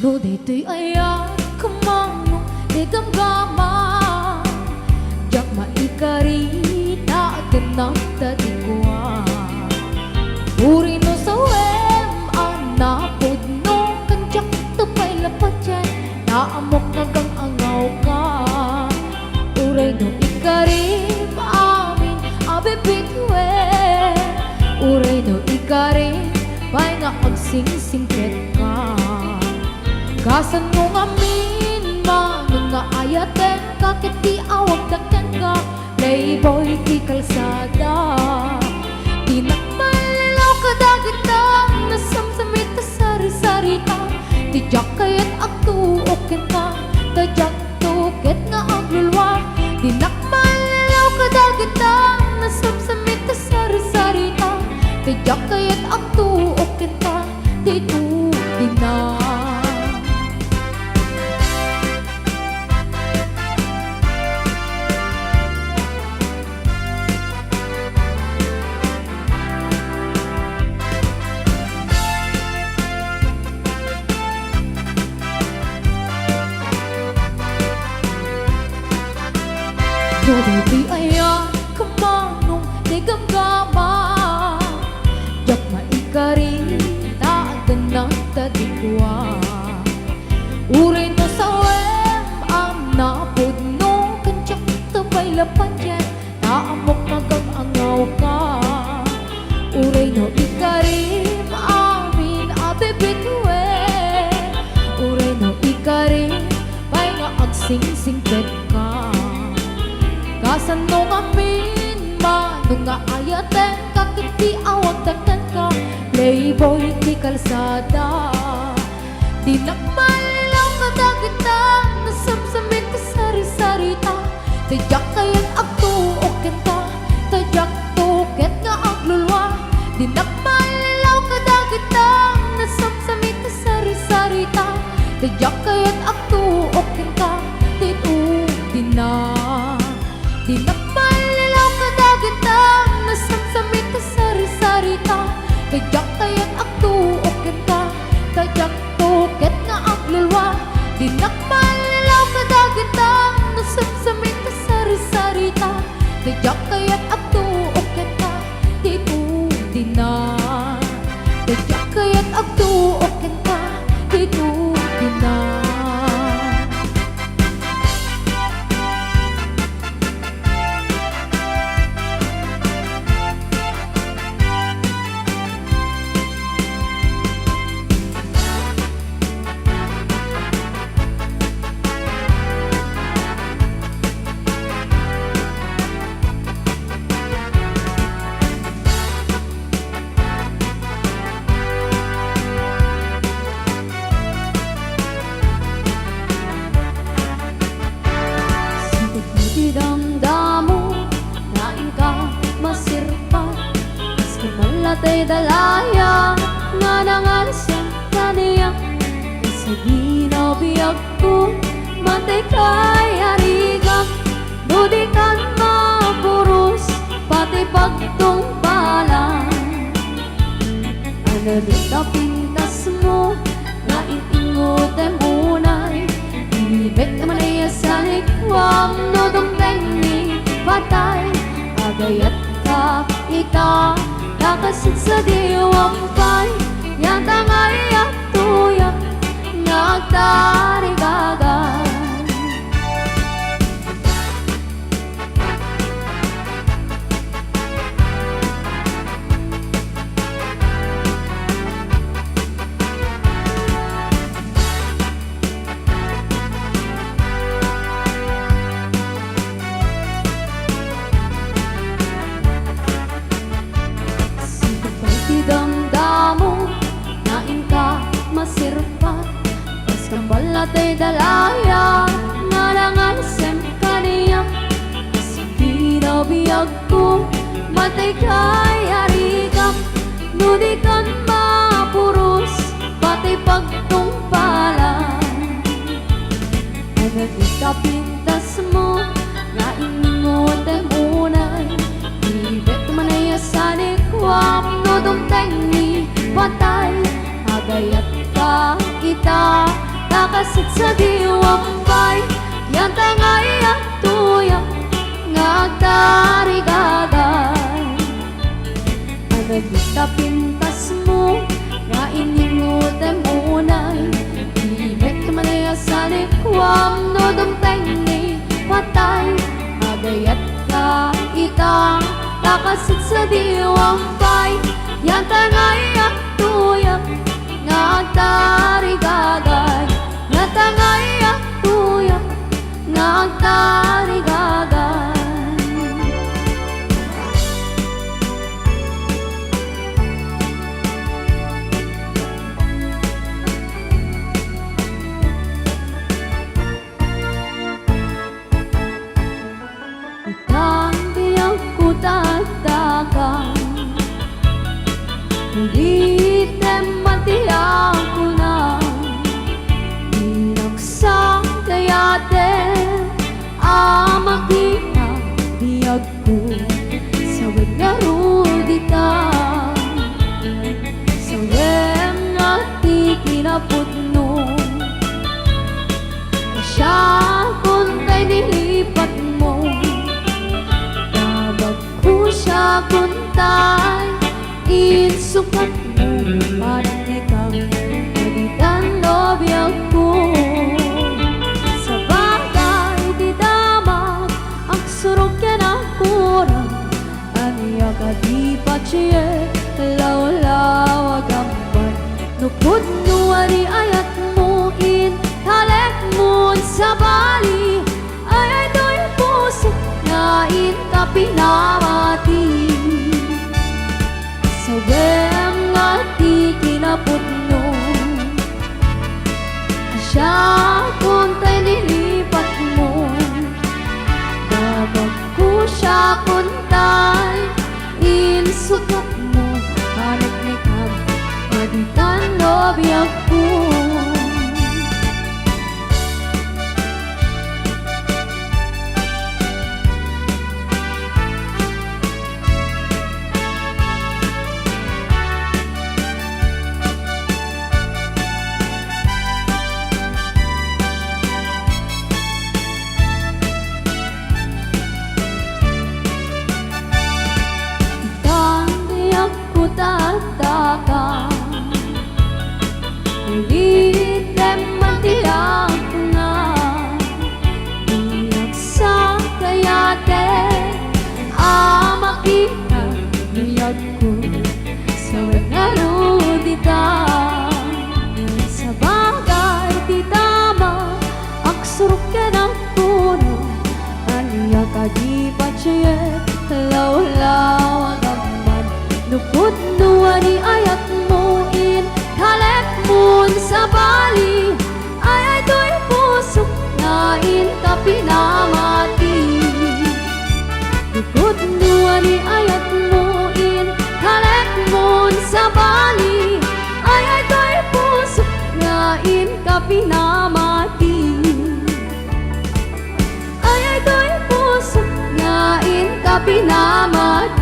no de tuy aya kumano de gamgama jak maikari na ganang tadigwa uri no sawem anapod no kanjak tupay lapatyan naamok nagang angaw ka uray no ikarib amin abibitwe uray no ikarib bay nga agsingsingket ka kasan mo ngamin manong nga ayaten kakit di awag dakyan ka playboy di kalsada di nakmalilaw ka dagitang nasamsamit ka sari-sarita tijak kayat agtuokin ka tajak tukit nga aglulwa di nakmalilaw ka dagitang nasamsamit ka sari-sarita tijak kayat agtuokin ka dito di na Today di aya kamanong di gamgama jak maikari na ganang tadigwa uray no sawem ang napod no kanjak tabay lapatyan naamok nagang angaw ka uray no ikarim amin abibitwe uray no ikarim bay nga agsingsingket ka kasan no ngamin manong nga ayaten kakit di awag dakyan ka playboy di kalsada di nakmalilaw ka dagitang nasamsamit ka sari-sarita tijak kayang agtuokin ka tajak tuket nga aglulwa di nakmalilaw ka dagitang nasamsamit ka sari-sarita tijak kayang agtuokin ka dito di na di nakmalilaw ka dagitang nasamsamit ka sari-sarita tajak kayat agtuokin ka tajak tuket nga aglulwa di nakmalilaw ka dagitang nasamsamit ka sari-sarita tajak kayat agtuokin ka dito di na tajak kayat agtuokin ka dito di na Latay dalaya nga nangalasyan kaniya sa ginabiyag ko matay kay harigam dudikan mapuros pati pagtong balang ano dito pintas mo na itingot ay munay ibig naman ay asanik wam no dumteng ni patay agayat ka ika nakasit sa diwang pay yata nga'y atuya nagtarigagan latay dalaya nga nangalasyan kaniya sa ginabiyag ko matay kay harigam dudikan mapuros pati pagtong palang ano dito pintas mo nga ingot ay munay ibig man ay asanik wam no dumteng ni patay agayat ka kita takasit sa diwampay yan tangay at tuyak ngagtarigagay anagita pintas mo nga iningutan munay ibet manaya sa likwam no dumtay ni patay agayat ka itang takasit sa diwampay yan tangay at tuyak ngagtarigagay nga tangay at tuyak ngagtarigagay itang tiyang kutatakan ulitin matiyang ko na binagsang kayatin amakita biyag ko sa wagnarudita sa wem nga ti kinaputno siya kuntay nilipat mo dabag ko siya kuntay insukat mo parang ikaw nagitan lobyak ko sa bagay di damag ang surok yan ang kurang aniya ka di pachiye law-law agampan nukod nuwari ayat mo in talek mo sa bali ay do'y puso na in kapinamati sa wem nga ti kinaputno siya kuntay nilipat mo dabag ko siya kuntay insukat mo hanap ni kam magitan lobyak ko tataka ulitin matiyang ko na binagsang kayate amakita biyag ko sa wagnarudita sa bagay di tama aksurok ka ng puno aniya ka di pachiye law-law nukod nuwari ayat mo in talek mo sa bali ay do'y puso na in kapinamati nukod nuwari ayat mo in talek mo sa bali ay do'y puso na in kapinamati ay do'y puso na in kapinamati